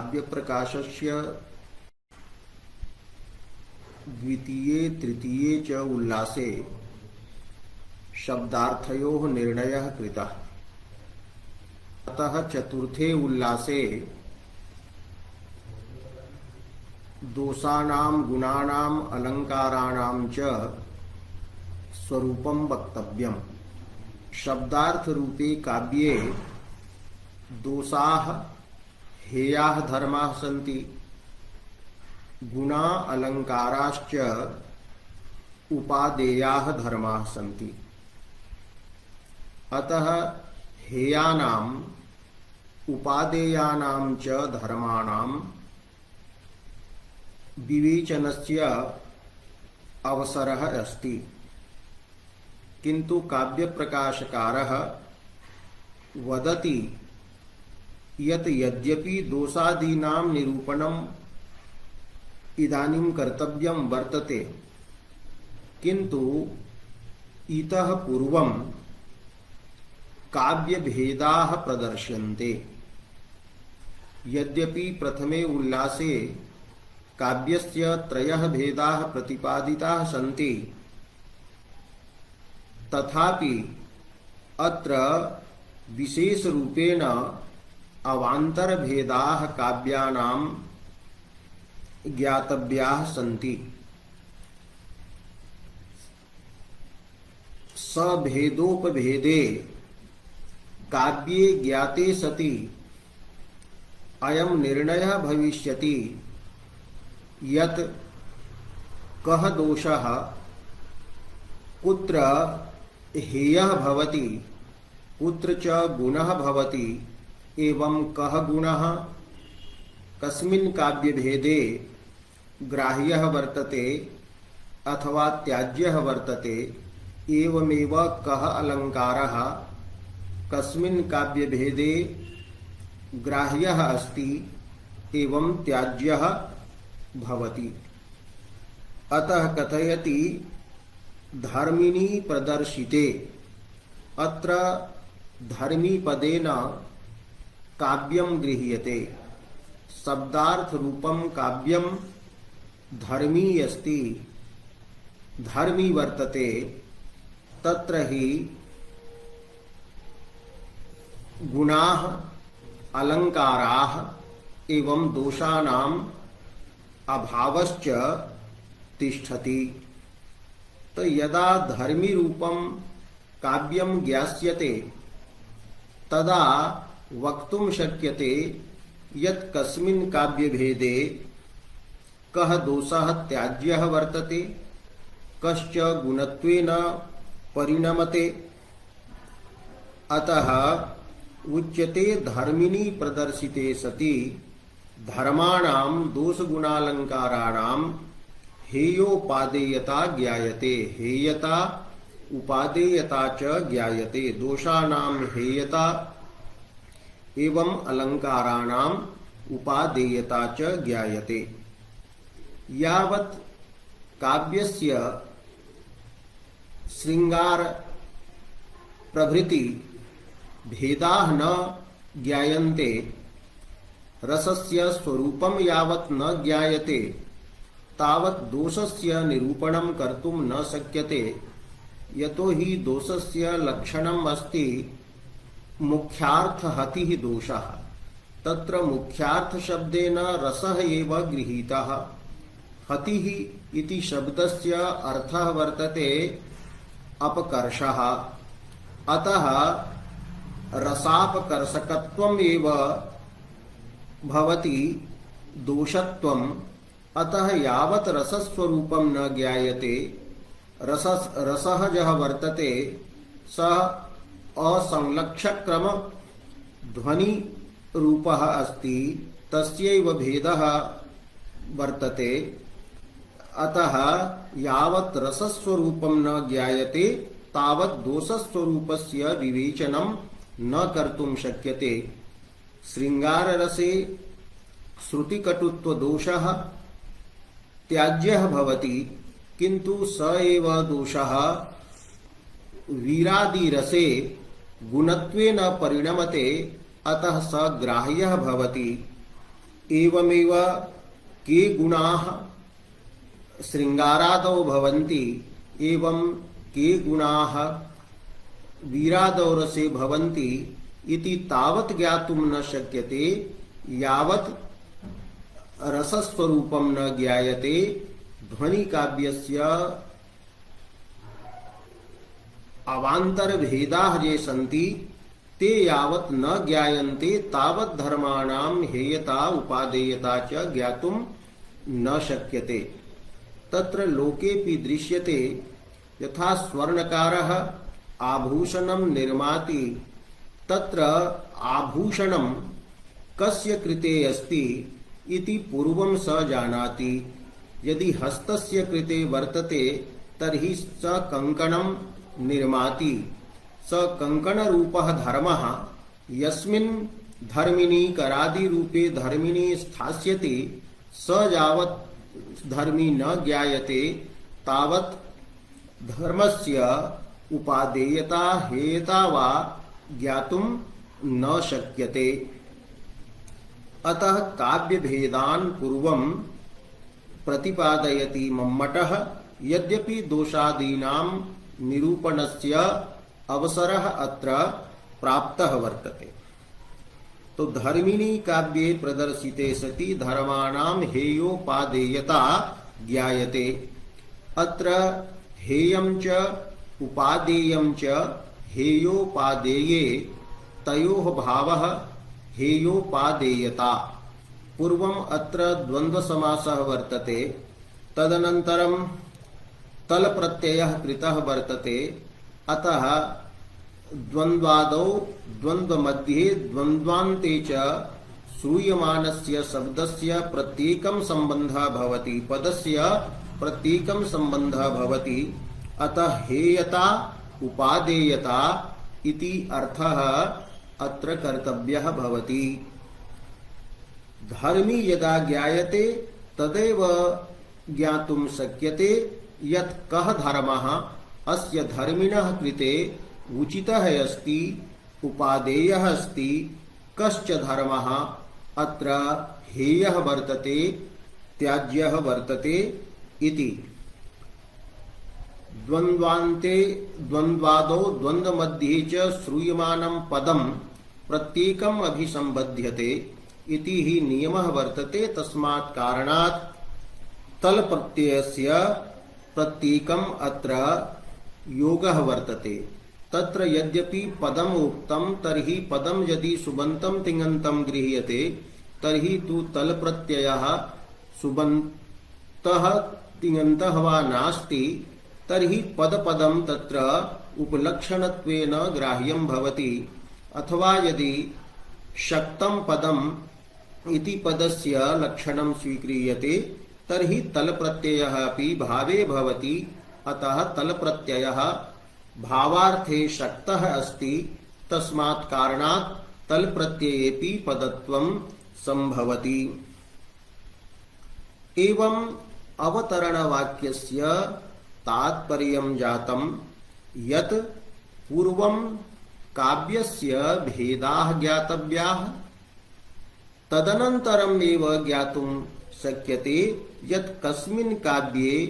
काव्य प्रकाशस्य द्वितीये तृतीये च उल्लासे शब्दार्थयोः निर्णयः कृतः। अतः चतुर्थे उल्लासे दोषाणां गुणानां अलंकाराणां च स्वरूपं वक्तव्यम्। शब्दार्थ रूपे काव्ये दोषाः हेयाः धर्माः सन्ति, गुणा अलंकाराश्च उपादेयाः धर्माः सन्ति। अतः हेयानाम् उपादेयानां च धर्माणां विवेचनस्य अवसरः अस्ति। किन्तु काव्य प्रकाशकारः वदति यत् यद्यपि दोषादीनां निरूपणम् इदानीं कर्तव्यं वर्तते, किन्तु इतः पूर्वं काव्यभेदाः प्रदर्श्यन्ते। यद्यपि प्रथमे उल्लासे काव्यस्य त्रयः भेदाः प्रतिपादिताः सन्ति, तथापि अत्र विशेषरूपेण अवान्तरभेदाः काव्यानां ज्ञातव्याः सन्ति। सभेदोपभेदे काव्ये ज्ञाते सति अयं निर्णयः भविष्यति यत् कः दोषः कुत्र हेयः भवति, कुत्र च गुणः भवति, एवं कः गुणः कस्मिन् काव्यभेदे ग्राह्यः वर्तते अथवा त्याज्यः वर्तते, एवमेव कः अलंकारः कस्मिन् काव्यभेदे ग्राह्यः अस्ति एवं त्याज्यः भवति। अतः कथयति धर्मिणी प्रदर्शिते। अत्र धर्मी पदेन काव्यं गृह्यते। शब्दार्थ रूपं काव्यं धर्मी अस्ति, धर्मी वर्तते। तत्र हि गुणाः अलंकाराः एवं दोषाणाम् अभावश्च तिष्ठति। तो यदा धर्मी रूपं काव्यं ज्ञास्यते तदा वक्तुं शक्यते यत् कस्मिन् काव्यभेदे कः दोषः त्याज्यः वर्तते, कश्च गुणत्वेन परिणमते। अतः उच्यते धर्मिणी प्रदर्शिते सति धर्माणां दोषगुणालंकाराणां हेयोपादेयता ज्ञायते। हेयता उपादेयता च ज्ञायते। दोषाणां हेयता एवं अलंकाराणां उपादेयता च ज्ञायते। यावत् काव्यस्य श्रृंगार प्रभृति भेदाः न ज्ञायन्ते, रसस्य स्वरूपं यावत् न ज्ञायते, तावत् दोषस्य निरूपणं कर्तुं न शक्यते। यतो हि दोषस्य लक्षणम् अस्ति मुख्यार्थहतिः दोषः। तत्र मुख्यार्थ शब्देन रसः एव गृहीतः। हतिः इति शब्दस्य अर्थः वर्तते अपकर्षः। अतः रसापकर्षकत्वम् एव भवति दोषत्वम्। अतः यावत् रसस्वरूपं न ज्ञायते, रसः यः वर्तते सः असंलक्ष्यक्रम ध्वनि रूपः अस्ति, तस्यैव भेदः वर्तते। अतः यावत् रसस्वरूपं न ज्ञायते तावत् दोषस्वरूपस्य विवेचनं न कर्तुं शक्यते। श्रृंगाररसे श्रुतिकटुत्व दोषः त्याज्यः भवति, किन्तु स एव दोषः वीरादिरसे गुणत्वेन परिणमते, अतः स ग्राह्यः भवति। एवमेव के गुणाः शृंगारादौ भवन्ति एवं के गुणाः वीरादौ रसे भवन्ति इति तावत् ज्ञातुं न शक्यते यावत् रसस्वरूपं न ज्ञायते। ध्वनि काव्यस्य अवान्तर भेदाः ये सन्ति ते यावत् न ज्ञायन्ते तावत् धर्माणां हेयता उपादेयता च ज्ञातुं न शक्यते। तत्र लोकेऽपि दृश्यते यथा स्वर्णकारः आभूषणं निर्माति तत्र आभूषणं कस्य कृते अस्ति इति पूर्वं स जानाति। यदि हस्तस्य कृते वर्तते तर्हि स कंकणं निर्माति। स कंकणरूपः धर्मः यस्मिन् धर्मिणी करादि रूपे धर्मिणी स्थास्यति स यावत् धर्मी न ज्ञायते तावत् धर्मस्य उपादेयता हेयता वा ज्ञातुं न शक्यते। अतः काव्य भेदान् पूर्वं प्रतिपादयति मम्मटः। यद्यपि दोषादीनां निरूपणस्य अवसरः अत्र प्राप्तः वर्तते। तो धर्मिणी काव्ये प्रदर्शिते सति धर्माणां हेयोपादेयता ज्ञायते। अत्र हेयं च उपादेयं च हेयोपादेये तयोः भावः हेयोपादेयता। पूर्वम् अत्र द्वन्द्व समासः वर्तते, तदनन्तरं तल प्रत्ययः कृतः वर्तते। अतः द्वन्द्वादौ द्वन्द्वमध्ये द्वन्द्वान्ते च श्रूयमानस्य शब्दस्य प्रत्येकं सम्बन्धः भवति, पदस्य प्रत्येकं सम्बन्धः भवति। अतः हेयता उपादेयता इति अर्थः अत्र कर्तव्यः भवति। धर्मी यदा ज्ञायते तदेव ज्ञातुं शक्यते यत् कः धर्मः अस्य धर्मिणः कृते उचितः अस्ति, उपादेयः अस्ति, कश्च धर्मः अत्र हेयः वर्तते, त्याज्यः वर्तते इति। द्वन्द्वान्ते द्वन्द्वादौ द्वन्द्वमध्ये च श्रूयमानं पदं प्रत्येकम् अभिसंबध्यते इति हि नियमः वर्तते। तस्मात् कारणात् तल प्रत्ययस्य प्रत्येकम् अत्र योगः वर्तते। तत्र यद्यपि पदम् उक्तं तर्हि पदं यदि सुबन्तं तिङन्तं गृह्यते तर्हि तु तल प्रत्ययः सुबन्तः तिङन्तः वा नास्ति तर्हि पदपदं तत्र उपलक्षणत्वेन ग्राह्यं भवति। अथवा यदि शक्तं पदम् इति पदस्य लक्षणं स्वीक्रियते तर्हि तल प्रत्ययः अपि भावे भवति। अतः तल प्रत्ययः भावार्थे शक्तः अस्ति। तस्मात् कारणात् तल प्रत्ययेपि पदत्वं संभवति। एवं अवतरणवाक्यस्य तात्पर्यं जातं यत् पूर्वं काव्यस्य भेदाः ज्ञातव्याः, तदनन्तरम् एव ज्ञातुं शक्यते यत् कस्मिन् काव्ये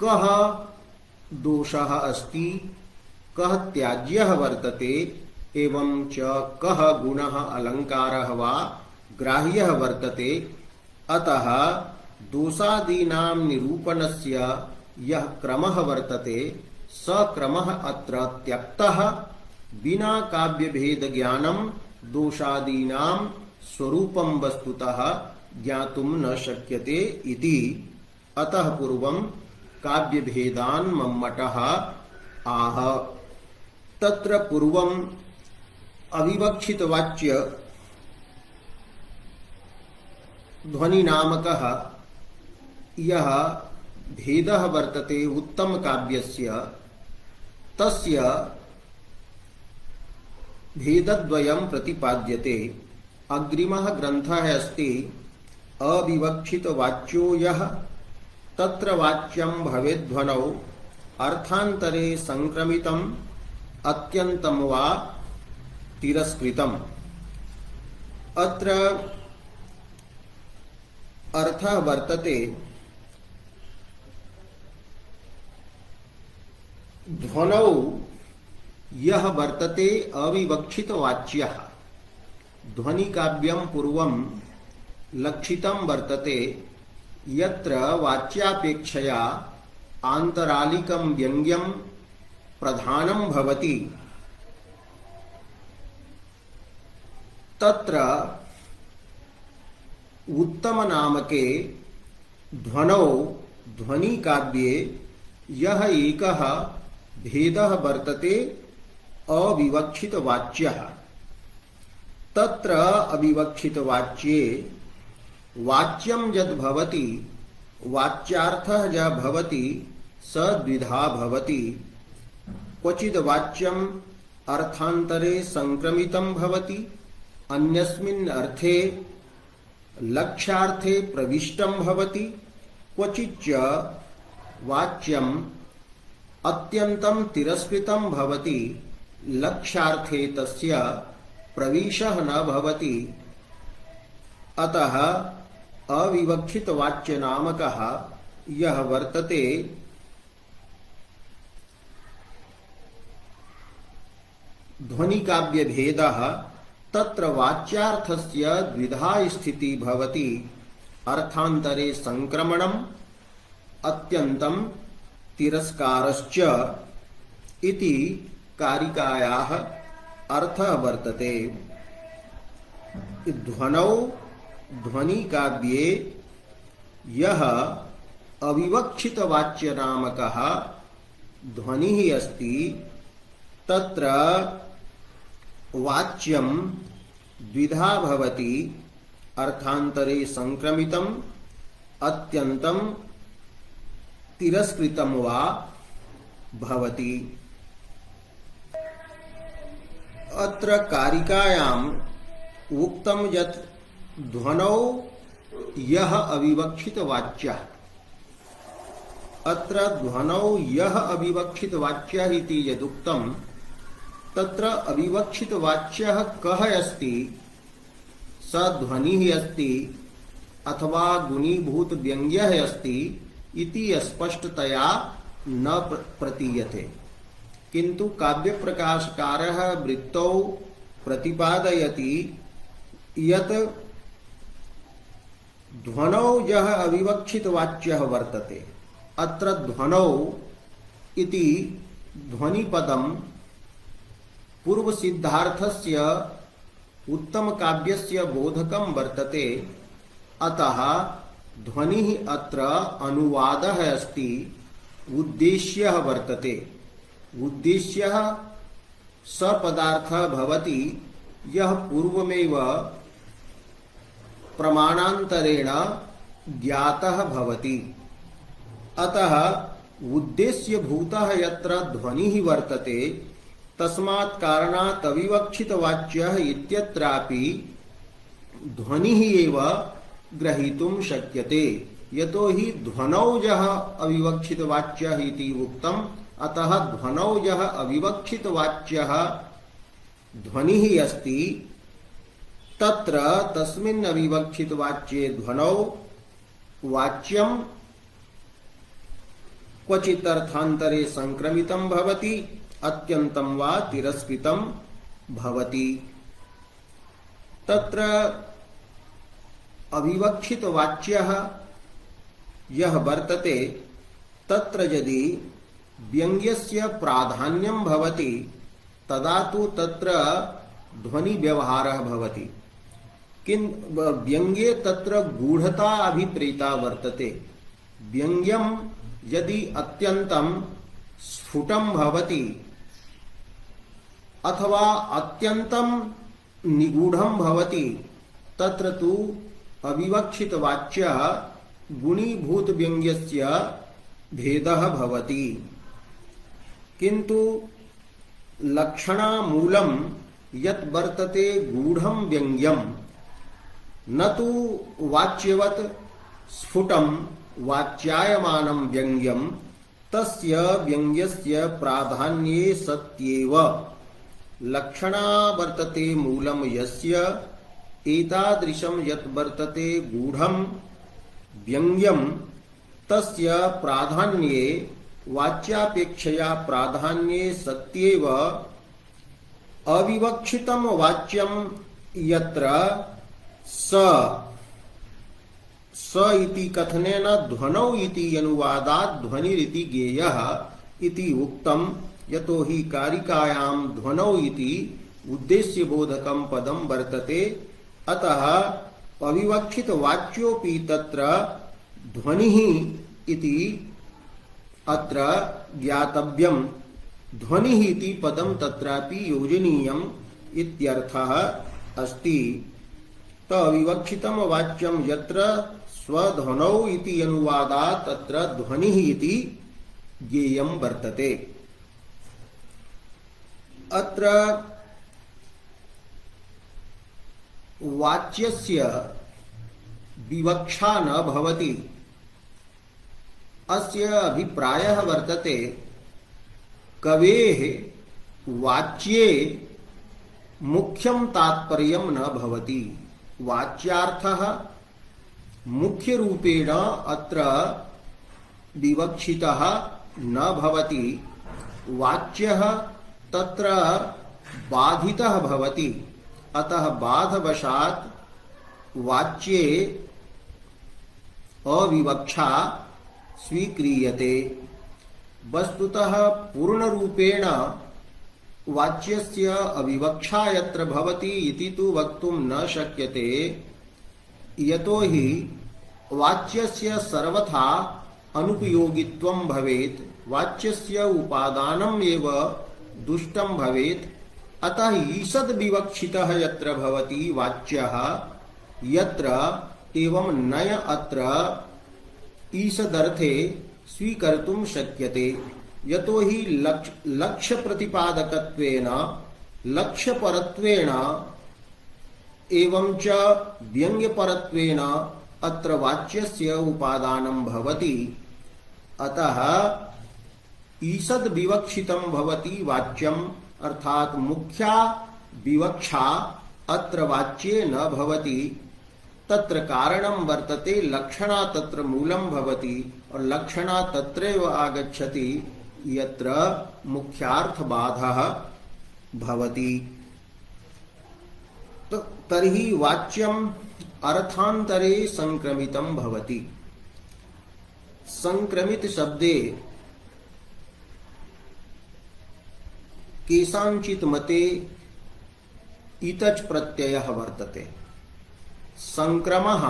कः दोषः अस्ति, कः त्याज्यः वर्तते, एवं च कः गुणः अलङ्कारः वा ग्राह्यः वर्तते। अतः दोषादीनां निरूपणस्य यः क्रमः वर्तते स क्रमः अत्र त्यक्तः। विना काव्यभेद ज्ञानं दोषादीनां स्वरूपं वस्तुतः ज्ञातुं न शक्यते इति। अतः पूर्वं काव्यभेदान् मम्मटः आह। तत्र पूर्वम् अविवक्षितवाच्य ध्वनिनामकः यः भेदः वर्तते उत्तम काव्यस्य तस्य भेदद्वयं प्रतिपाद्यते। अग्रिमः ग्रन्थः अस्ति अविवक्षितवाच्यो यः तत्र वाच्यं भवेद्ध्वनौ अर्थान्तरे संक्रमितम् अत्यन्तं वा तिरस्कृतम्। अत्र अर्थः वर्तते ध्वनौ यः वर्तते अविवक्षित वाच्यः। ध्वनि काव्यं पूर्वं लक्षितं वर्तते यत्र वाच्यापेक्षया आन्तरालिकं व्यङ्ग्यं प्रधानं भवति तत्र उत्तम नामके ध्वनौ ध्वनि काव्ये यः एकः भेदः वर्तते अविवक्षित वाच्यः। तत्र अविवक्षित वाच्ये वाच्यं यद् भवति वाच्यार्थः यः भवति स द्विधा भवति। क्वचिद् वाच्यम् अर्थान्तरे संक्रमितं भवति, अन्यस्मिन् अर्थे लक्ष्यार्थे प्रविष्टं भवति। क्वचिच्च वाच्यम् अत्यन्तं तिरस्कृतं भवति, लक्ष्यार्थे तस्य प्रवेशः न भवति। अतः अविवक्षित वाच्य नामकः यः वर्तते ध्वनि काव्य भेदः तत्र वाच्यार्थस्य द्विधा स्थिति भवति। अर्थान्तरे संक्रमणम् अत्यन्तं तिरस्कारश्च इति कारिकायाः अर्थः वर्तते। ध्वनौ ध्वनि काव्ये यः अविवक्षित वाच्य नामकः ध्वनिः अस्ति तत्र वाच्यं द्विधा भवति। अर्थान्तरे संक्रमितम् अत्यन्तं तिरस्कृतं वा भवति। अत्र कारिकायाम् उक्तं यत् ध्वनौ यः अविवक्षित वाच्यः। अत्र ध्वनौ यः अविवक्षित वाच्यः इति यदुक्तं तत्र अविवक्षित वाच्यः कः अस्ति? स ध्वनिः अस्ति अथवा गुणीभूत व्यङ्ग्यः अस्ति इति स्पष्टतया न प्रतीयते। किन्तु काव्यप्रकाशकारः वृत्तौ प्रतिपादयति यत् ध्वनौ यः अविवक्षित वाच्यः वर्तते। अत्र ध्वनौ इति ध्वनिपदं पूर्वसिद्धार्थस्य उत्तम काव्यस्य बोधकं वर्तते। अतः ध्वनिः अत्र अनुवादः अस्ति, उद्देश्यः वर्तते। उद्देश्यः स पदार्थः भवति यः पूर्वमेव प्रमाणान्तरेण ज्ञातः भवति। अतः उद्देश्यभूतः यत्र ध्वनिः वर्तते तस्मात् कारणात् अविवक्षित वाच्यः इत्यत्रापि ध्वनिः एव ग्रहीतुं शक्यते। यतो हि ध्वनौ यः अविवक्षित वाच्यः इति उक्तम्, अतः ध्वनौ यः अविवक्षित वाच्यः ध्वनिः अस्ति तत्र तस्मिन् अविवक्षित वाच्ये ध्वनौ वाच्यं क्वचित् अर्थान्तरे संक्रमितं भवति, अत्यन्तं वा तिरस्कृतं भवति। तत्र अविवक्षित वाच्यः यः वर्तते तत्र यदि व्यङ्ग्यस्य प्राधान्यं भवति तदा तु तत्र ध्वनि व्यवहारः भवति। व्यङ्ग्ये तत्र गूढता अभिप्रेता वर्तते। व्यङ्ग्यं यदि अत्यन्तं स्फुटं भवति अथवा अत्यन्तं निगूढं भवति तत्र तु अविवक्षित वाच्यः गुणीभूत व्यङ्ग्यस्य भेदः भवति। किन्तु लक्षणामूलं यत् वर्तते गूढं व्यङ्ग्यं न तु वाच्यवत् स्फुटं वाच्यायमानं व्यङ्ग्यं तस्य व्यङ्ग्यस्य प्राधान्ये सत्येव। लक्षणा वर्तते मूलं यस्य एतादृशं यत् वर्तते गूढं व्यंग्यम तस्य प्राधान्ये वाच्यापेक्षया प्राधान्ये सत्येव अविवक्षितम वाच्यम यत्र स इति कथनेन ध्वनौ इति अनुवादात् ध्वनिरिति ज्ञेयः इति उक्तम यतो हि कारिकायां ध्वनौ इति उद्देश्यबोधकं पदं वर्तते अतः अविवक्षित वाच्योपि तत्र ध्वनिः इति अत्र ज्ञातव्यम् ध्वनिः इति पदं तत्रापि योजनीयम् इत्यर्थः अस्ति। अविवक्षितम वाच्यं यत्र स्वध्वनौ इति अनुवादात् तत्र ध्वनिः इति ज्ञेयं वर्तते। अत्र वाच्यस्य विवक्षा न भवति। अस्य अभिप्रायः वर्तते कवेः वाच्ये मुख्यं तात्पर्यं न भवति। वाच्यार्थः मुख्य रूपेण अत्र विवक्षितः न भवति। वाच्यः तत्र बाधितः भवति। अतः बाधवशात् वाच्ये अविवक्षा स्वीक्रियते। वस्तुतः पूर्णरूपेण वाच्यस्य अविवक्षा यत्र भवति इति तु वक्तुं न शक्यते। यतो हि वाच्यस्य सर्वथा अनुपयोगित्वं भवेत्। वाच्यस्य उपादानम् एव दुष्टं भवेत्। अतः ईषद् विवक्षितः यत्र भवति वाच्यः यत्र एवं नय अत्र ईषदर्थे स्वीकर्तुं शक्यते। यतो हि लक्ष्य प्रतिपादकत्वेन लक्ष्यपरत्वेन एवं च व्यंग्यपरत्वेन अत्र वाच्यस्य उपादानं भवति। अतः ईषद् विवक्षितं भवति वाच्यम् अर्थात मुख्या विवक्षा अत्र वाच्ये न भवति। तत्र कारणं वर्तते लक्षणा तत्र मूलं भवति और लक्षणा तत्रैव आगच्छति यत्र मुख्यार्थबाधः भवति। तर्हि वाच्यम् अर्थान्तरे संक्रमितं भवति। संक्रमित शब्दे केषाञ्चित् मते इतच् प्रत्ययः वर्तते। संक्रमः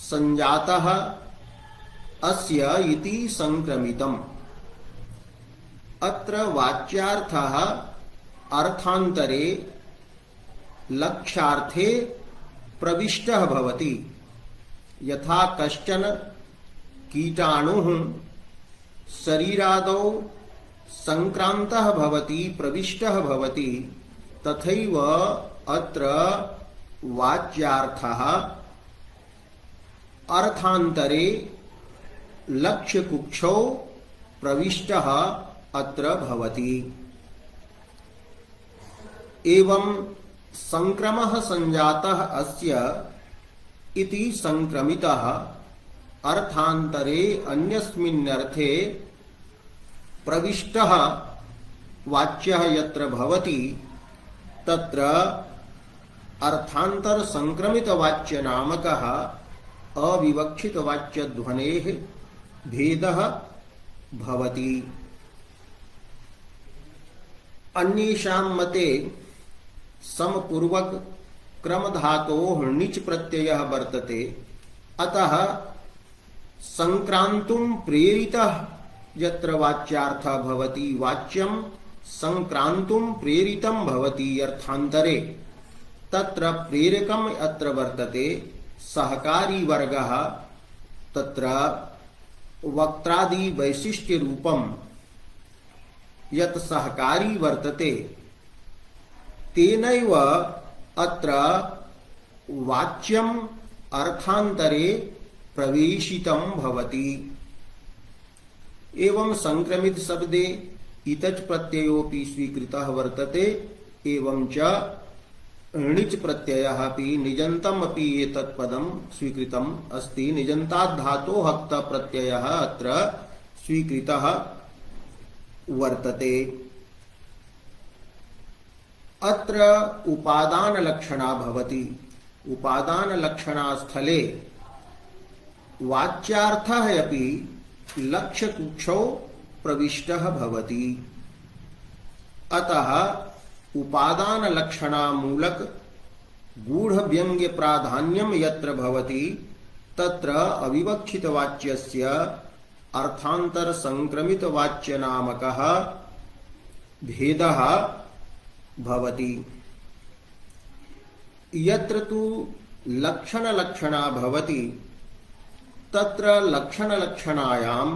संजातः अस्य इति संक्रमितम्। अत्र वाच्यार्थः अर्थान्तरे लक्ष्यार्थे प्रविष्टः भवति। यथा कश्चन कीटाणुः शरीरादौ संक्रान्तः भवति प्रविष्टः भवति तथैव अत्र वाच्यार्थः अर्थान्तरे लक्ष्यकुक्षौ प्रविष्टः अत्र भवति। एवं संक्रमः संजातः अस्य इति संक्रमितः अर्थान्तरे अन्यस्मिन्नर्थे प्रविष्टः वाच्यः यत्र भवति तत्र अर्थांतर संक्रमित वाच्य नामकः अविवक्षित वाच्य ध्वनेः भेदः भवति। अन्येषां मते समपूर्वक क्रमधातोः णिच् प्रत्ययः वर्तते। अतः संक्रान्तुं प्रेरितः यत्र वाच्यार्थः भवति वाच्यं संक्रान्तुं प्रेरितं भवति अर्थान्तरे। तत्र प्रेरकम् अत्र वर्तते सहकारी वर्गः। तत्र वक्त्रादि वैशिष्ट्य रूपं यत् सहकारी वर्तते तेनैव अत्र वाच्यम् अर्थान्तरे प्रवेशितं भवति। एवं संक्रमित शब्दे इतच् प्रत्ययोपि स्वीकृतः वर्तते। एवं च णिच् प्रत्ययः अपि निजन्तम् अपि एतत् पदं स्वीकृतम् अस्ति। निजन्तात् धातोः हक्त प्रत्ययः अत्र स्वीकृतः वर्तते। अत्र उपादानलक्षणा भवति। उपादानलक्षणा स्थले वाच्यार्थः अपि लक्ष्यकुक्षौ प्रविष्टः भवति। अतः उपादानलक्षणामूलक गूढ़व्यंग्य प्राधान्यम यत्र भवति तत्र अविवक्षितवाच्यस्य अर्थांतर संक्रमित वाच्य नामकः भेदः भवति। यत्र तु लक्षणलक्षणा भवति तत्र लक्षणलक्षणायां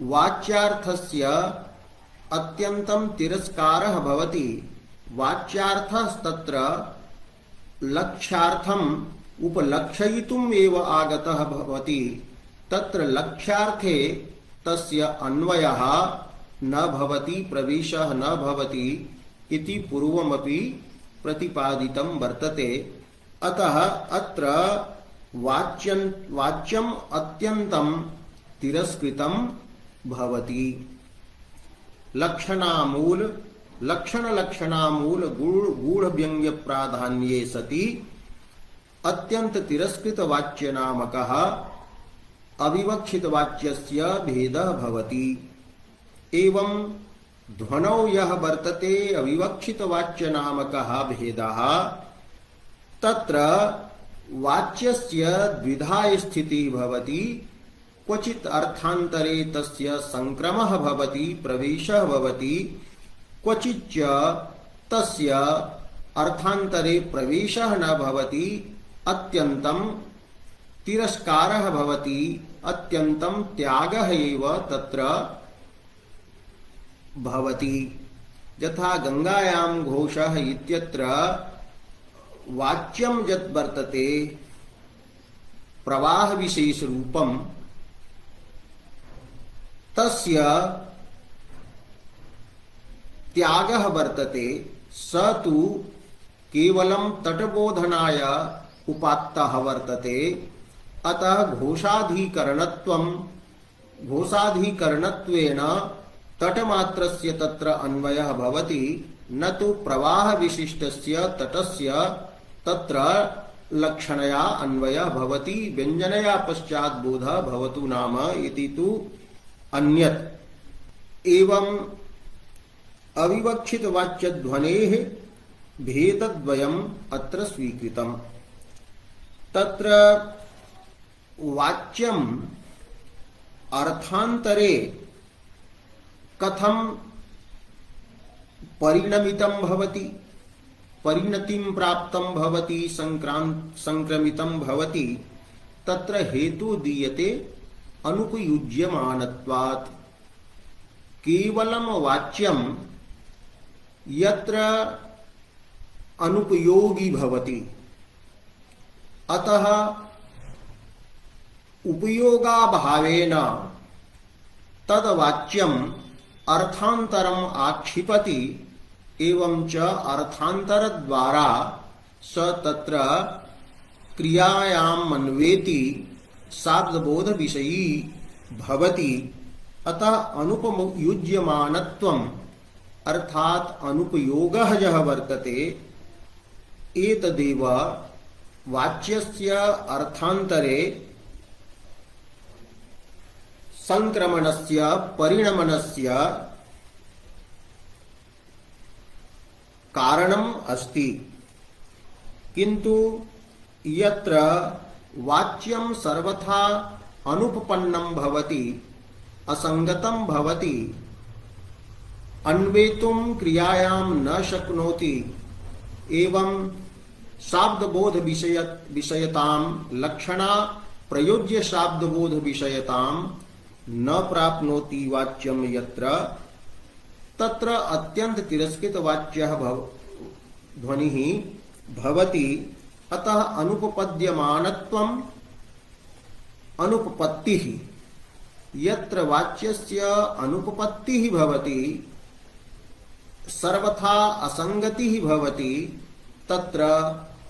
वाच्यार्थस्य अत्यन्तं तिरस्कारः भवति। वाच्यार्थस्तत्र लक्ष्यार्थम् उपलक्षयितुम् एव आगतः भवति। तत्र लक्ष्यार्थे तस्य अन्वयः न भवति, प्रवेशः न भवति इति पूर्वमपि प्रतिपादितं वर्तते। अतः अत्र वाच्यम् अत्यन्तं तिरस्कृतं भवति। लक्षणामूल गूढ़ व्यंग्य प्राधान्ये सति अत्यंत तिरस्कृत वाच्य नामकः अविवक्षित वाच्यस्य भेदः भवति। एवं ध्वनौ यः वर्तते अविवक्षित वाच्य नामकः भेदः तत्र वाच्यस्य द्विधा स्थितिः भवति। क्वचित् अर्थान्तरे तस्य संक्रमः भवति, प्रवेशः भवति, क्वचिच्च तस्य अर्थान्तरे प्रवेशः न भवति, अत्यन्तं तिरस्कारः भवति, अत्यन्तं त्यागः एव तत्र भवति। यथा गंगायां घोषः इत्यत्र वाच्यं यत् वर्तते प्रवाह विशेष रूपं तस्य त्यागः वर्तते। स तु केवलं तटबोधनाय उपात्तः वर्तते। अतः घोषाधिकरणत्वेन तटमात्रस्य तत्र अन्वयः भवति, न तु प्रवाह विशिष्टस्य तटस्य तत्र लक्षणया अन्वयः भवति। व्यञ्जनया पश्चात् बोधः भवतु नाम इति तु अन्यत्। एवं अविवक्षित वाच्य ध्वनेः भेदद्वयम् अत्र स्वीकृतम्। तत्र वाच्यम् अर्थान्तरे कथं परिणमितं भवति, परिणतिं प्राप्तं भवति, संक्रमितं भवति, तत्र हेतु दीयते अनुपयुज्यमानत्वात्। केवलं वाच्यं यत्र अनुपयोगी भवति, अतः उपयोगाभावेन तद्वाच्यम् अर्थान्तरम् आक्षिपति। एवं च अर्थान्तरद्वारा स तत्र क्रियायाम् अन्वेति शाब्दबोध विषयी भवति। अतः अनुपयुज्यमानत्वम् अर्थात् अनुपयोगः यः वर्तते एतदेव वाच्यस्य अर्थान्तरे संक्रमणस्य परिणमनस्य कारणम् अस्ति। किन्तु यत्र वाच्यं सर्वथा अनुपपन्नं भवति, असंगतं भवति, अन्वेतुं क्रियायां न शक्नोति, एवं शाब्दबोध विषयतां लक्षणा प्रयोज्य शाब्दबोध विषयतां न प्राप्नोति वाच्यं यत्र तत्र अत्यंत तिरस्कृत वाच्यः ध्वनिः भवति। अतः अनुपपद्यमानत्वम् अनुपपत्तिः। यत्र वाच्यस्य अनुपपत्तिः भवति सर्वथा असंगतिः भवति तत्र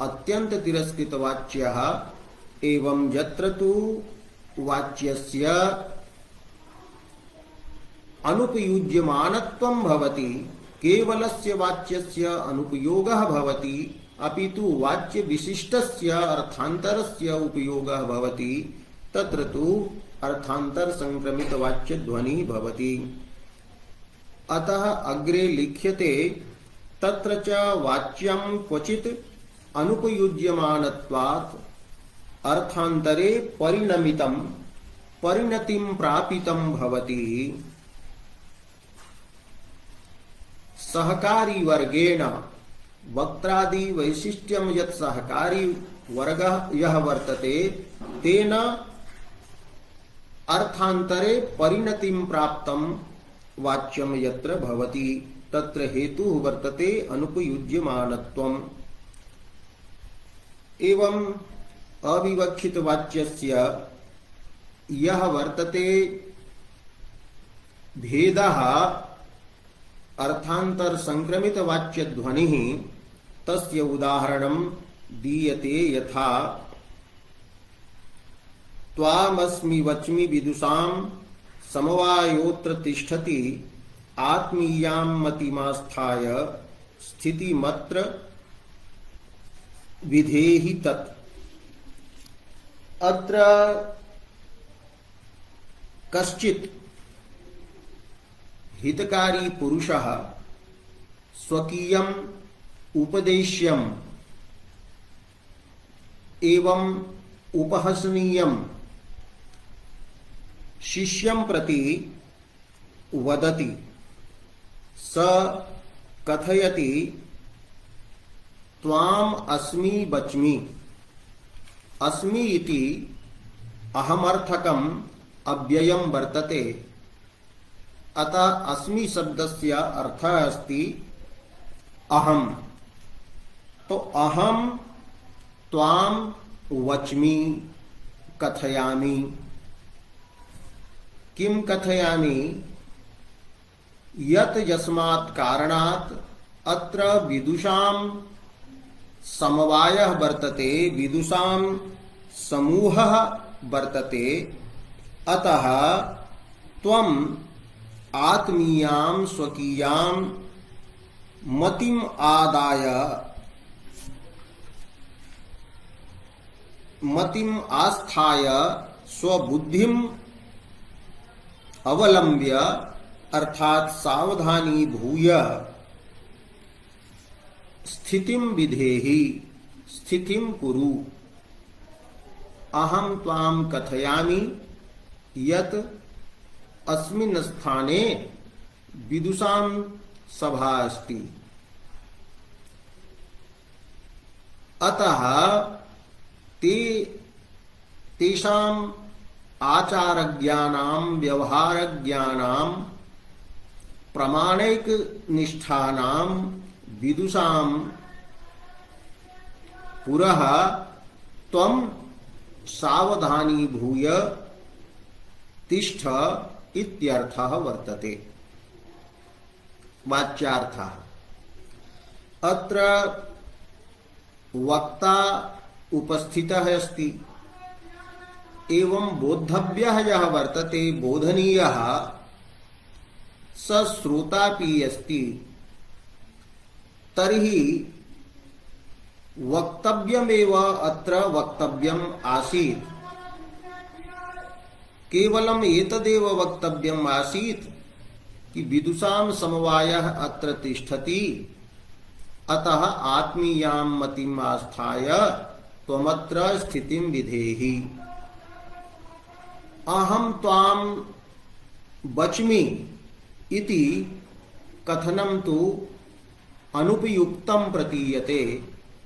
अत्यंत तिरस्कृत वाच्यः एवं यत्र तु वाच्यस्य अनुपयुज्यमानत्वं भवति केवलस्य वाच्यस्य अनुपयोगः भवति अपितु वाच्य विशिष्टस्य अर्थान्तरस्य उपयोगः भवति तत्र तु अर्थान्तर संक्रमित वाच्य ध्वनि भवति। अतः अग्रे लिख्यते तत्र च वाच्यं क्वचित् अनुपयुज्यमानत्वात् अर्थान्तरे परिणमितं परिणतिं प्रापितं भवति। सहकारी वर्गेण वक्त्रादि वैशिष्ट्यं यत् सहकारी वर्गः यः वर्तते तेन अर्थान्तरे परिणतिं प्राप्तं वाच्यं यत्र भवति तत्र हेतुः वर्तते अनुपयुज्यमानत्वम्। एवं अविवक्षित वाच्यस्य यः वर्तते भेदः अर्थान्तर संक्रमित वाच्य ध्वनिः तस्य उदाहरणं दीयते यथा त्वामस्मि वच्मि विदुषां समवायोऽत्र तिष्ठति आत्मीयां मतिमास्थाय स्थितिमत्र विधेहि तत्। अत्र कश्चित् हितकारी पुरुषः स्वकीयम् उपदेश्यम् एवं उपहसनीयं शिष्यं प्रति वदति। स कथयति त्वाम् अस्मि वच्मि। अस्मि इति अहमर्थकम् अव्ययं वर्तते। अतः अस्मि शब्दस्य अर्थः अस्ति अहम्। तो अहम् त्वाम् वच्मि कथयामि। किं कथयामि? यत् यस्मात् कारणात् अत्र विदुषां समवायः वर्तते, विदुषां समूहः वर्तते। अतः त्वम् आत्मीयां स्वकीयां मतिम् आदाय मतिम् आस्थाय स्वबुद्धिम् अवलंब्य अर्थात सावधानी भूय स्थितिं विधेहि स्थितिं कुरु। अहं त्वां कथयामि यत् अस्मिन् स्थाने विदुषां सभा अस्ति। अतः तेषाम् आचारज्ञानां व्यवहारज्ञानां प्रामाणिक निष्ठानां विदुषां पुरः त्वं सावधानी भूय तिष्ठ इत्यर्थः वर्तते। वाच्यार्थः अत्र वक्ता उपस्थितः अस्ति एवं बोद्धव्यः यः वर्तते बोधनीयः स श्रोतापि अस्ति। तर्हि वक्तव्यमेव अत्र वक्तव्यम् आसीत्। केवलम् एतदेव वक्तव्यम् आसीत् कि विदुषां समवायः अत्र तिष्ठति। अतः आत्मीयां मतिम् आस्थाय त्वमत्र स्थितिं विधेहि। अहं त्वां वच्मि इति कथनं तु अनुपयुक्तं प्रतीयते।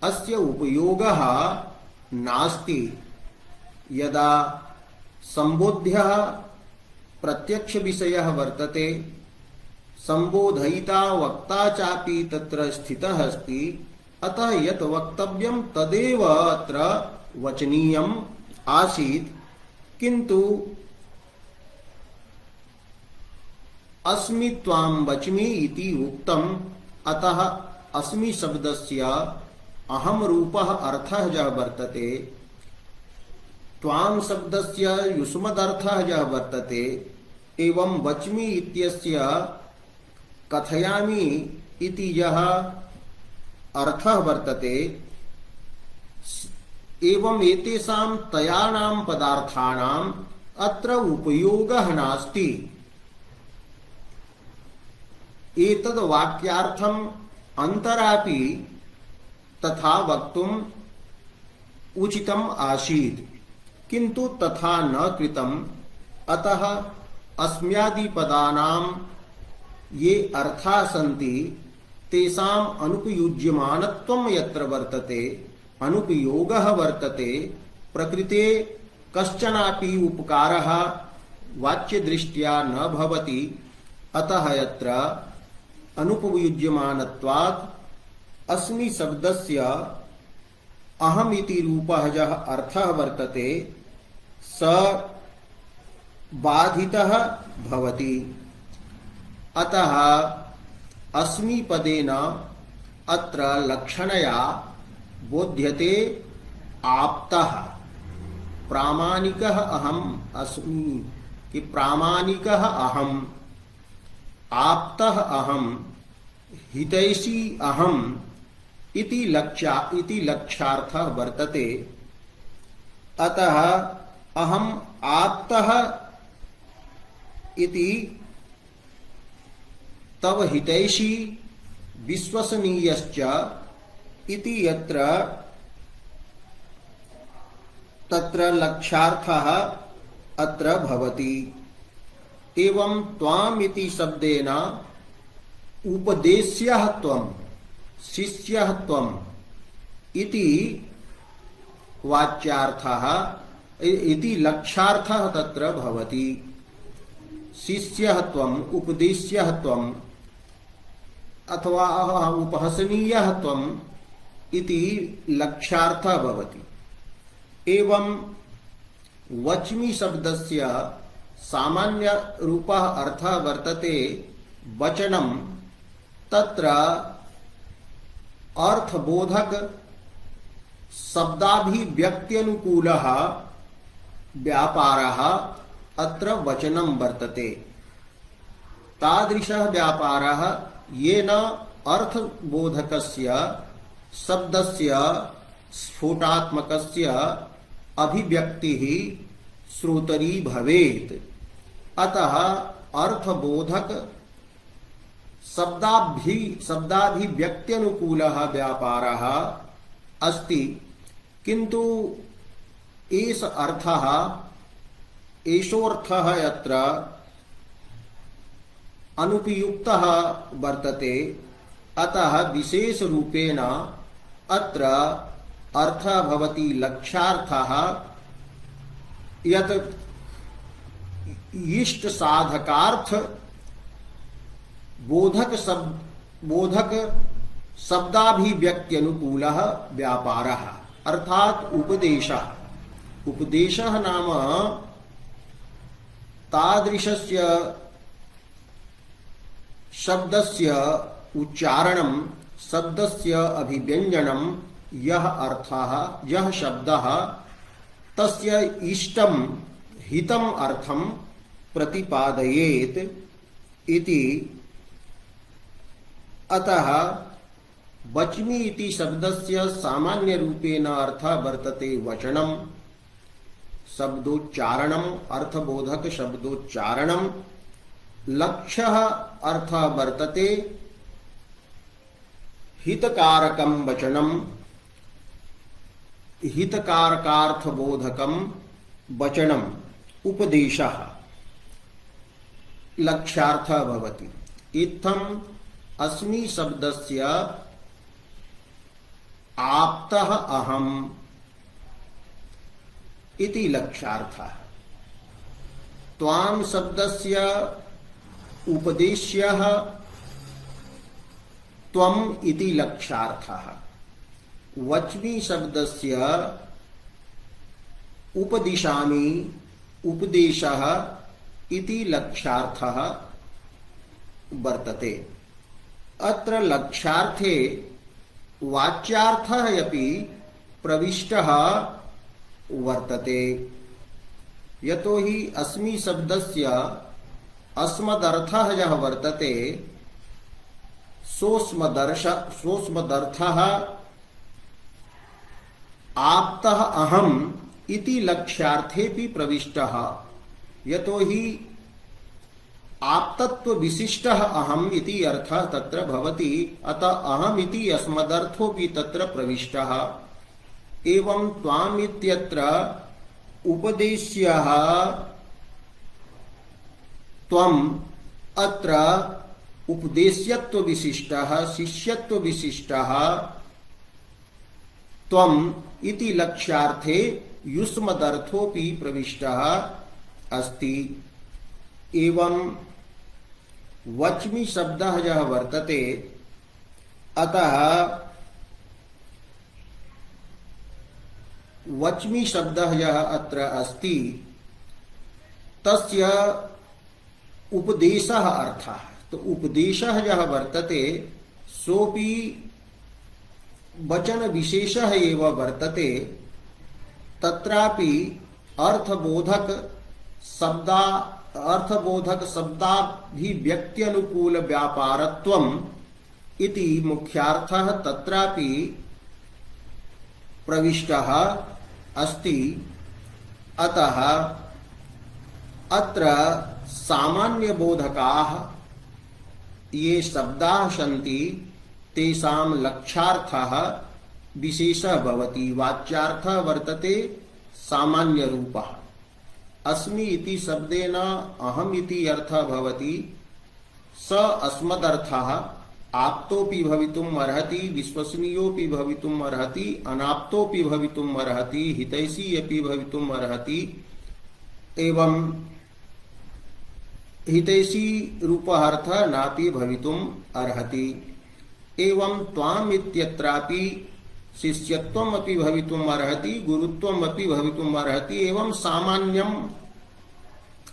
अस्य उपयोगः नास्ति। यदा संबोध्यः प्रत्यक्ष विषयः वर्तते, संबोधयिता वक्ता चापि तत्र स्थितः अस्ति। अतः यत् वक्तव्यं तदेव अत्र वचनीयम् आसीत्। किन्तु अस्मि त्वां वच्मि इति उक्तं अतः अस्मि शब्दस्य अहम रूपः अर्थः यः वर्तते, त्वां शब्दस्य युष्मदर्थः यः वर्तते, एवं वच्मि इत्यस्य कथयामि इति यः अर्थः वर्तते, एवं एतेषां तयानां पदार्थानाम् अत्र उपयोगः नास्ति। एतद् वाक्यार्थम् अन्तरापि तथा वक्तुम् उचितम् आसीत्, किन्तु तथा न कृतम्। अतः अस्म्यादिपदानां ये अर्थाः सन्ति तेषाम् अनुपयुज्यमानत्वं यत्र वर्तते, अनुपयोगः वर्तते, प्रकृते कश्चनापि उपकारः वाच्यदृष्ट्या न भवति। अतः यत्र अनुपयुज्यमानत्वात् अस्मि शब्दस्य अहम् इति रूपः यः अर्थः वर्तते स बाधितः भवति। अतः अस्मि पदेन अत्र लक्षणया बोध्यते आप्तः प्रामाणिकः अहम् अस्मि कि प्रामाणिकः अहम्, आप्तः अहम्, हितैषी अहम् इति लक्ष्यार्थः वर्तते। अतः अहम् आप्तः इति तव हितैषी विश्वसनीयश्च इति यत्र तत्र लक्ष्यार्थः अत्र भवति। एवं त्वाम् इति शब्देन उपदेश्यः त्वं, शिष्यः त्वम् इति वाच्यार्थः इति लक्ष्यार्थः तत्र भवति। शिष्यः त्वम्, उपदेश्यः त्वम् अथवा उपहसनीयः त्वम् इति लक्ष्यार्थः भवति। एवं वच्मि शब्दस्य सामान्य रूपः अर्थः वर्तते वचनं। तत्र अर्थबोधक शब्दाभिव्यक्त्यनुकूलः व्यापारः अत्र वचनं वर्तते। तादृशः व्यापारः येन अर्थबोधकस्य शब्दस्य स्फोटात्मकस्य अभिव्यक्तिः श्रोतरी भवेत्। अतः अर्थबोधक शब्दाभिव्यक्त्यनुकूलः व्यापारः अस्ति, किन्तु एष अर्थः एषोऽर्थः यत्र अनुपयुक्तः वर्तते। अतः विशेषरूपेण अत्र अर्थः भवति लक्ष्यार्थः, यत् इष्ट साधकार्थ बोधक शब्दाभिव्यक्त्यनुकूलः व्यापारः अर्थात उपदेशः। उपदेशः नाम तादृशस्य शब्दस्य उच्चारणं, शब्दस्य अभिव्यञ्जनं, यः अर्थः, यः शब्दः तस्य इष्टं हितम् अर्थं प्रतिपादयेत् इति। अतः वच्मि इति शब्दस्य सामान्य रूपेण अर्थः वर्तते वचनं, शब्दोच्चारणम्, अर्थबोधक शब्दोच्चारणम्। लक्ष्यः अर्थः वर्तते हितकारकं वचनं, हितकारकार्थबोधकं वचनम्, उपदेशः लक्ष्यार्थः भवति। इत्थम् अस्मि शब्दस्य आप्तः अहम् इति लक्ष्यार्थः। त्वां शब्दस्य उपदेश्यः त्वम् इति लक्ष्यार्थः। वच्मि शब्दस्य उपदिशामि, उपदेशः इति लक्ष्यार्थः वर्तते। अत्र लक्ष्यार्थे वाच्यार्थः अपि प्रविष्टः वर्तते। यतो हि अस्मि शब्दस्य अस्मदर्थः यः वर्तते सोऽस्मदर्थः आप्तः अहम् इति लक्ष्यार्थेऽपि प्रविष्टः। यतो हि आप्तत्व विशिष्टः अहम् इति अर्थः तत्र भवति, अतः अहम् इति अस्मदर्थोऽपि तत्र प्रविष्टः। एवं त्वाम् इत्यत्र उपदेश्यः त्वम् अत्र उपदेश्यत्व विशिष्टः शिष्यत्व विशिष्टः त्वम् इति लक्ष्यार्थे युष्मदर्थोऽपि प्रविष्टः अस्ति। एवं वच्मि शब्दः यः वर्तते, अतः वच्मि शब्दः यः अत्र अस्ति तस्य उपदेशः अर्थः। तो उपदेशः यः वर्तते सोऽपि वचन विशेषः एव वर्तते। तत्रापि अर्थबोधक शब्दाभिव्यक्त्यनुकूल व्यापारत्वम् इति मुख्यार्थः तत्रापि प्रविष्टः अस्ति। अतः अत्र सामान्य बोधकाः ये शब्दाः सन्ति तेषां लक्ष्यार्थः विशेषः भवति। वाच्यार्थः वर्तते सामान्य रूपः। अस्मि इति शब्देन अहम् इति अर्थः भवति। स अस्मदर्थः आप्तोऽपि भवितुम् अर्हति, विश्वसनीयोऽपि भवितुम् अर्हति, अनाप्तोऽपि भवितुम् अर्हति, हितैषी अपि भवितुम् अर्हति। एवं हितैषी रूपः अर्थः नापि भवितुम् अर्हति। एवं त्वाम् इत्यत्रापि शिष्यत्वम् अपि भवितुम् अर्हति, गुरुत्वम् अपि भवितुम् अर्हति। एवं सामान्यम्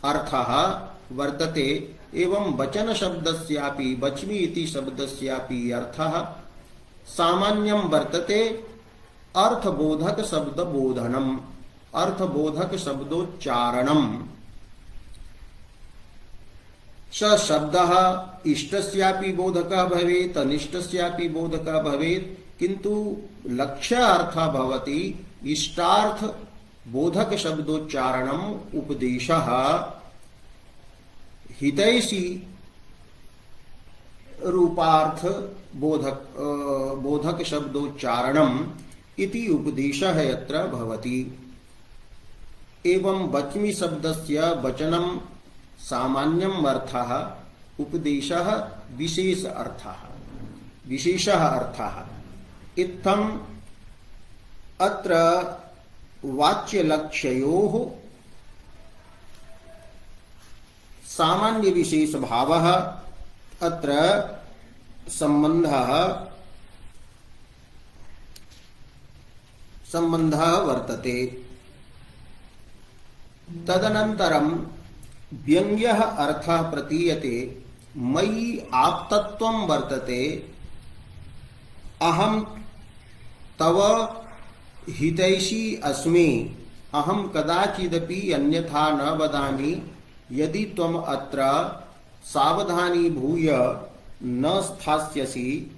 अर्थः वर्तते। एवं वचन शब्दस्यापि वच्मि इति शब्दस्यापि अर्थः सामान्यं वर्तते। अर्थबोधक शब्दबोधनम्, अर्थबोधक शब्दोच्चारणम्। स शब्दः इष्टस्यापि बोधकः भवेत्, अनिष्टस्यापि बोधकः भवेत्, किन्तु लक्ष्यार्थः भवति इष्टार्थ बोधक शब्दोच्चारणम् उपदेशः। हितैषी रूपार्थ बोधक शब्दोच्चारणम् इति उपदेशः यत्र भवति। एवं वच्मि शब्दस्य वचनं सामान्यम् अर्थः, उपदेशः विशेषः अर्थः। इत्थम् अत्र वाच्यलक्ष्ययोः सामान्य विशेष भावः अत्र संबंधः वर्तते। तदनन्तरं व्यङ्ग्यः अर्थः प्रतीयते। मयि आप्तत्वं वर्तते, अहं तव हितैषी अस्मि, अहं कदाचिदपि अन्यथा न वदामि। यदि त्वम् अत्र सावधानी भूय न स्थास्यसि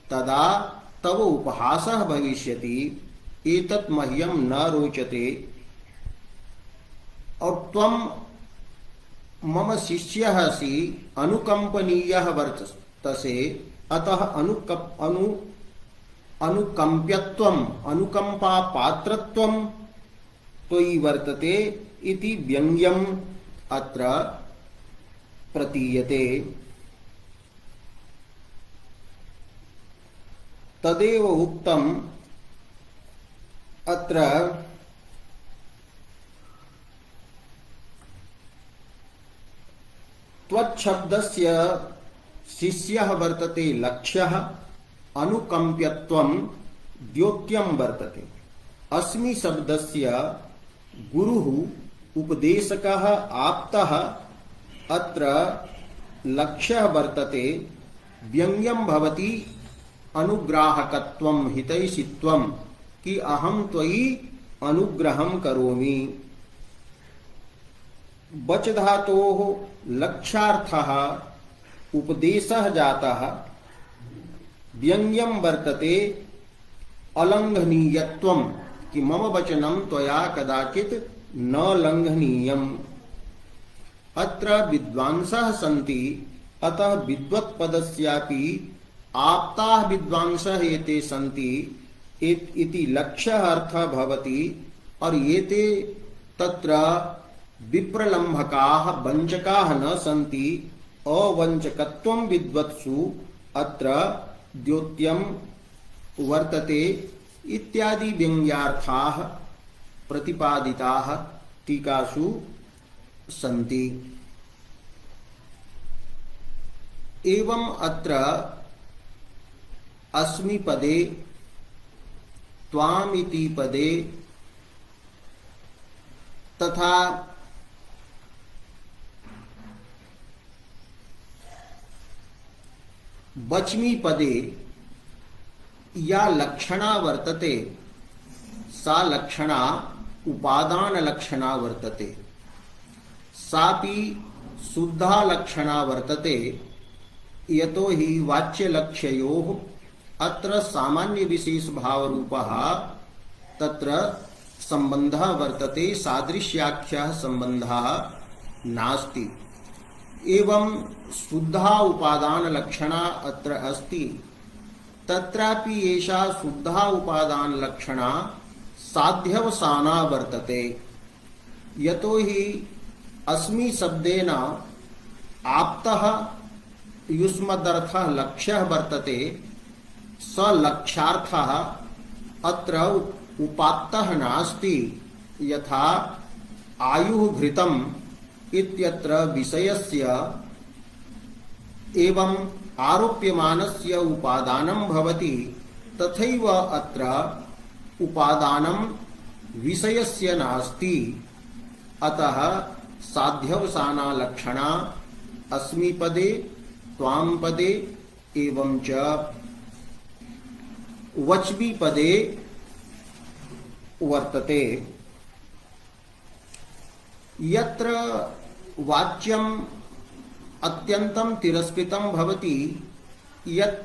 तदा तव उपहासः भविष्यति। एतत् मह्यं न रोचते और त्वं मम शिष्यः असि, अनुकंपनीयः वर्तसे। अतः अनुकंप्यत्वम्, अनुकंपा पात्रत्वं त्वयि वर्तते इति व्यङ्ग्यम् अत्र प्रतीयते। तदेव उक्तम् अत्र त्वच्छब्दस्य शिष्यः वर्तते लक्ष्यः, अनुकंप्यत्वं द्योत्यं वर्तते। अस्मि शब्दस्य गुरुः उपदेशकः आप्तः अत्र लक्ष्यः वर्तते। व्यंग्यम भवति अनुग्राहकत्वम हितैषित्वम कि अहम त्वयि अनुग्रहं करोमि। बच धातोः लक्ष्यार्थः उपदेशः जातः। व्यंग्यम वर्तते अलंघनीयत्वम कि मम वचनं त्वया कदाचित् न लंघनीयम्। अत्र विद्वांसः सन्ति, अतः विद्वत्पदस्यापि आप्ताः विद्वांसः एते सन्ति इति लक्ष्यः अर्थः भवति। और एते तत्र विप्रलम्भकाः वञ्चकाः न सन्ति। अवञ्चकत्वं विद्वत्सु अत्र द्योत्यं वर्तते इत्यादि व्यंग्यार्थाः प्रतिपादिताः टीकासु सन्ति। एवं अत्र अस्मि पदे त्वामिति पदे तथा बच्मि पदे या लक्षणा वर्तते सा लक्षणा उपादान लक्षणा वर्तते। सापि शुद्धा लक्षणा वर्तते। यतो हि वाच्य लक्ष्ययोः अत्र सामान्य विशेष भाव रूपः तत्र संबंधः वर्तते, सादृश्याख्यः संबंधः नास्ति। एवं शुद्धा उपादान लक्षणा अत्र अस्ति। तत्रापि एषा शुद्धा उपादान लक्षणा साध्यवसाना वर्तते। यतो हि अस्मि शब्देन आप्तः युष्मदर्थः लक्ष्यः वर्तते, स लक्ष्यार्थः अत्र उपात्तः नास्ति। यथा आयुः घृतम् इत्यत्र विषयस्य एवं आरोप्यमानस्य उपादानं भवति, तथैव अत्र उपादानं विषयस्य नास्ति। अतः साध्यवसाना लक्षणा अस्मि पदे त्वां पदे एवं च वच्मि पदे वर्तते। यत्र वाच्यम् अत्यन्तं तिरस्कृतं भवति, यत्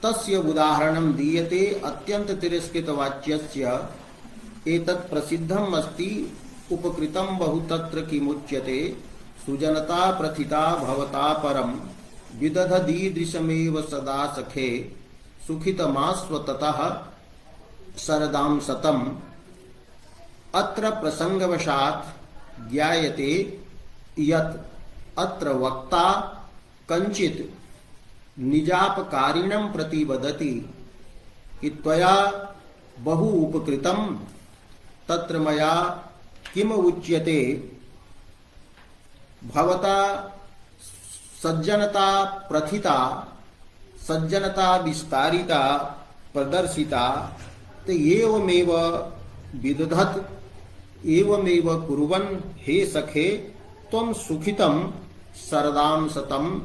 तस्य उदाहरणं दीयते अत्यंत तिरस्कृत वाच्यस्य। एतत् प्रसिद्धम् अस्ति, उपकृतं बहुतत्र किमुच्यते, सुजनता प्रथिता भवता परं विदधदीदृशमेव सदा सखे सुखितमास्वततः शरदां सतम्। अत्र प्रसंगवशात् ज्ञायते यत् अत्र वक्ता कञ्चित् निजापकारिणं प्रति वदति कि त्वया बहु उपकृतं, तत्र मया किम उच्यते, भवता सज्जनता प्रथिता, सज्जनता विस्तारिता प्रदर्शिता, तो एवमेव विदधत् एवमेव कुर्वन् हे सखे त्वं सुखितं शरदां सतम्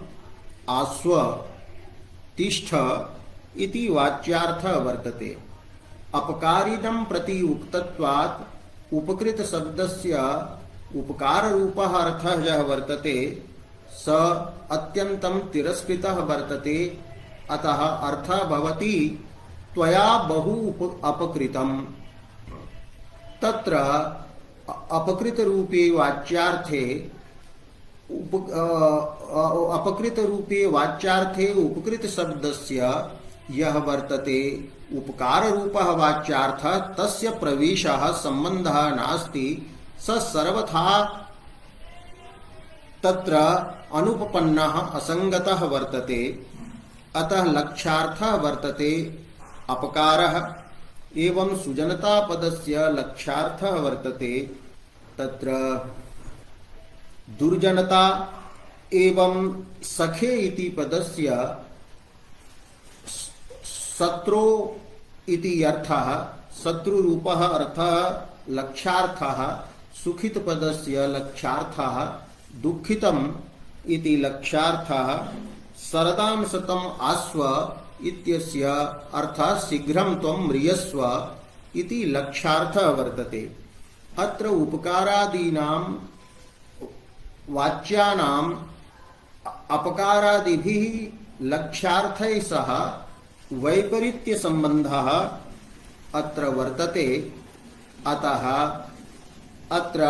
आस्व तिष्ठ इति वाच्यार्थः वर्तते। अपकारिणं प्रति उक्तत्वात् उपकृत शब्दस्य उपकार रूपः अर्थः यः वर्तते स अत्यन्तं तिरस्कृतः वर्तते। अतः अर्थः भवति त्वया बहु अपकृतम्। तत्र अपकृत रूपे वाच्यार्थे अपकृत रूपे वाच्यार्थे उपकृत शब्दस्य यः वर्तते उपकार रूपः वाच्यार्थः, तस्य प्रवेशः संबंधः नास्ति। स सर्वथा तत्र अनुपपन्नः असंगतः वर्तते। अतः लक्ष्यार्थः वर्तते अपकारः। एवं सुजनता पदस्य लक्ष्यार्थः वर्तते तत्र दुर्जनता। एवं सखे इति पदस्य शत्रु इति अर्थः, शत्रुरूपः अर्थः लक्ष्यार्थः। सुखित पदस्य लक्ष्यार्थः दुःखितम् इति लक्ष्यार्थः। सरदां शतम् आस्व इत्यस्य अर्थः शीघ्रं त्वं म्रियस्व इति लक्ष्यार्थः वर्तते। अत्र उपकारादीनां वाच्यानाम् अपकारादिभिः लक्ष्यार्थैः सह वैपरीत्य संबंधः अत्र वर्तते। अतः अत्र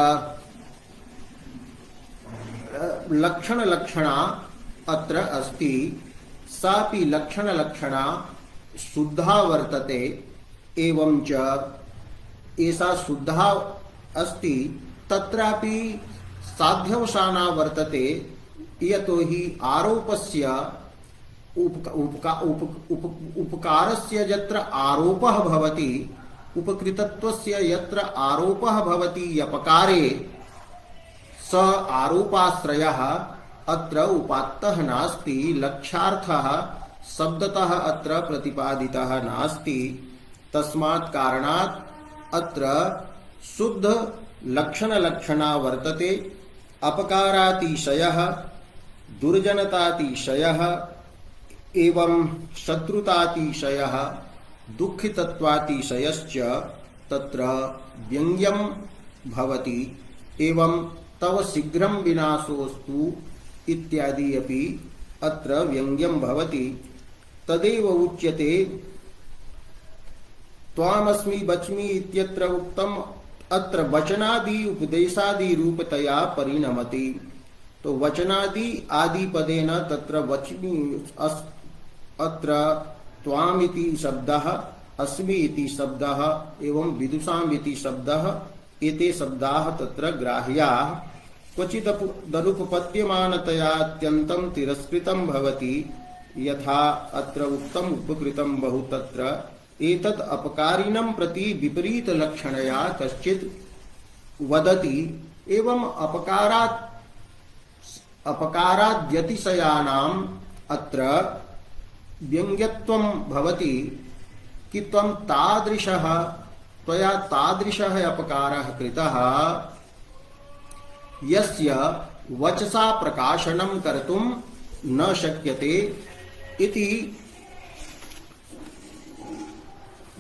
लक्षणा अत्र अस्ति, सापि लक्षणा शुद्धा वर्तते। एवं च एषा शुद्धा अस्ति, तत्रापि साध्यवसाना वर्तते। यतो हि आरोपस्य उपकारस्य यत्र आरोपः भवति, उपकृतत्वस्य यत्र आरोपः भवति अपकारे, स आरोपाश्रयः अत्र उपात्तः नास्ति। लक्ष्यार्थः शब्दतः अत्र प्रतिपादितः नास्ति। तस्मात् कारणात् अत्र शुद्ध लक्षणा वर्तते। अपकारातिशयः, दुर्जनतातिशयः एवं शत्रुतातिशयः, दुःखितत्वातिशयश्च तत्र व्यङ्ग्यं भवति। एवं तव शीघ्रं विनाशोऽस्तु इत्यादि अपि अत्र व्यङ्ग्यं भवति। तदेव उच्यते त्वामस्मि वच्मि इत्यत्र उक्तम्। अत्र वचनादि उपदेशादि रूपतया परिणमति। तो वचनादि आदि पदेन तत्र वच्मि अत्र त्वामिति शब्दः, अस्मि इति शब्दः एवं विदुषाम् इति शब्दः, एते शब्दाः तत्र ग्राह्याः। क्वचिदनुपपद्यमानतया अत्यन्तं तिरस्कृतं भवति। यथा अत्र उक्तम् उपकृतं बहुतत्र एतत् अपकारिणं प्रति विपरीत लक्षणया कश्चित् वदति। एवं अपकाराद्यतिशयानाम् अत्र व्यङ्ग्यत्वं भवति कि त्वं तादृशः, त्वया तादृशः अपकारः कृतः यस्य वचसा प्रकाशनं कर्तुं न शक्यते इति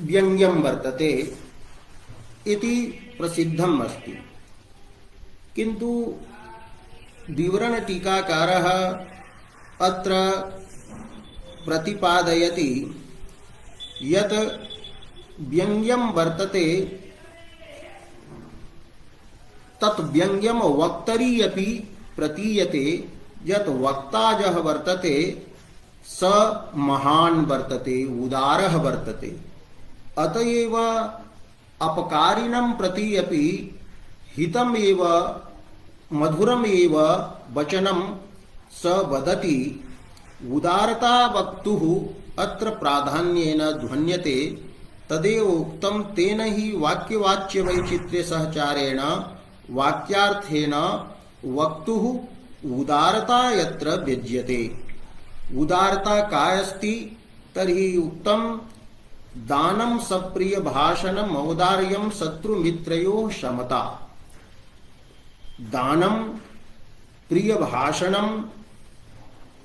व्यङ्ग्यं वर्तते इति प्रसिद्धम् अस्ति। किन्तु विवरण टीकाकारः अत्र प्रतिपादयति यत् व्यङ्ग्यं वर्तते, तत् व्यङ्ग्यं वक्तरि अपि प्रतीयते। यत् वक्ता यः वर्तते स महान् वर्तते, उदारः वर्तते। अतएव अपकारिणं प्रति अपि हितमेव मधुरमेव वचनं स वदति। उदारता वक्तुः अत्र प्राधान्येन ध्वन्यते। तदेव उक्तं तेन हि वाक्यवाच्य वैचित्र्य सहचारेण वाक्यार्थेन वक्तुः उदारता यत्र व्यज्यते। उदारता का अस्ति तर्हि उक्तं दानं सप्रिय भाषणम् औदार्यं शत्रुमित्रयोः समता। दानं प्रिय भाषणं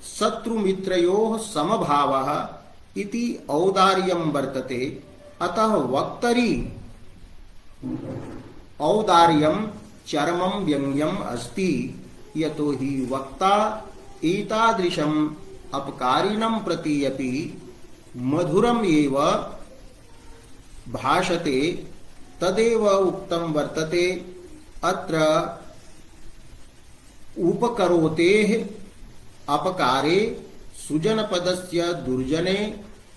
शत्रुमित्रयोः समभावः इति औदार्यं वर्तते। अतः वक्तरि औदार्यं चरमं व्यङ्ग्यम् अस्ति। यतो हि वक्ता एतादृशम् अपकारिणं प्रति अपि मधुरम् एव भाषते। तदेव उक्तं वर्तते अत्र उपकरोतेः अपकारे सुजनपदस्य दुर्जने,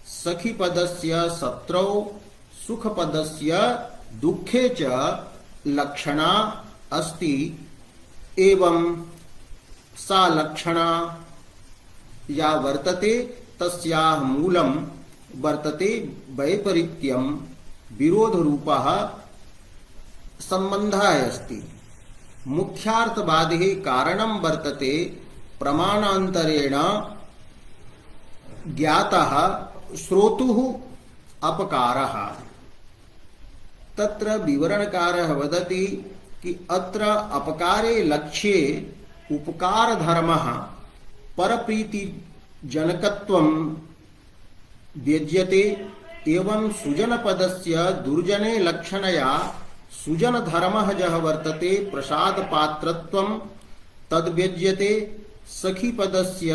सखीपदस्य शत्रौ, सुखपदस्य दुःखे च लक्षणा अस्ति। एवं सा लक्षणा या वर्तते तस्याः मूलं वर्तते वैपरीत्यं, विरोधरूपः संबन्धः अस्ति। मुख्यार्थबाधे कारणं वर्तते प्रमाणान्तरेण ज्ञातः श्रोतुः अपकारः। तत्र विवरणकारः वदति कि अत्र अपकारे लक्ष्ये उपकार धर्मः परप्रीति जनकत्वं व्यज्यते एवं सुजनपदस्य दुर्जने लक्षणया सुजनधर्मः यः वर्तते प्रसादपात्रत्वं तद्व्यज्यते सखीपदस्य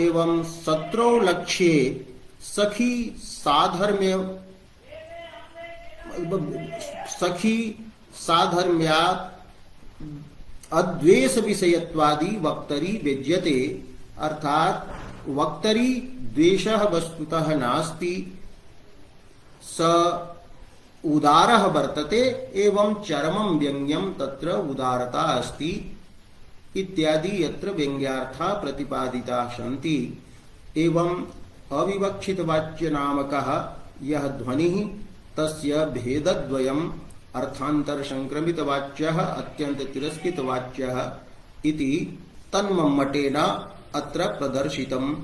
एवं शत्रौ लक्ष्ये सखी साधर्म्यात् अद्वेष विषयत्वादि वक्तरी व्यज्यते। अर्थात वक्तरी द्वेषः वस्तुतः नास्ति, स उदारः वर्तते एवं चरमं व्यंग्यं तत्र उदारता अस्ति इत्यादि यत्र व्यंग्यार्था प्रतिपादिता सन्ति। एवं अविवक्षित वाच्य नामकः यः ध्वनिः तस्य भेदद्वयम् अर्थांतर संक्रमित वाच्यः अत्यंत तिरस्कृत वाच्यः इति तन्मम्मटेन अत्र प्रदर्शितम्।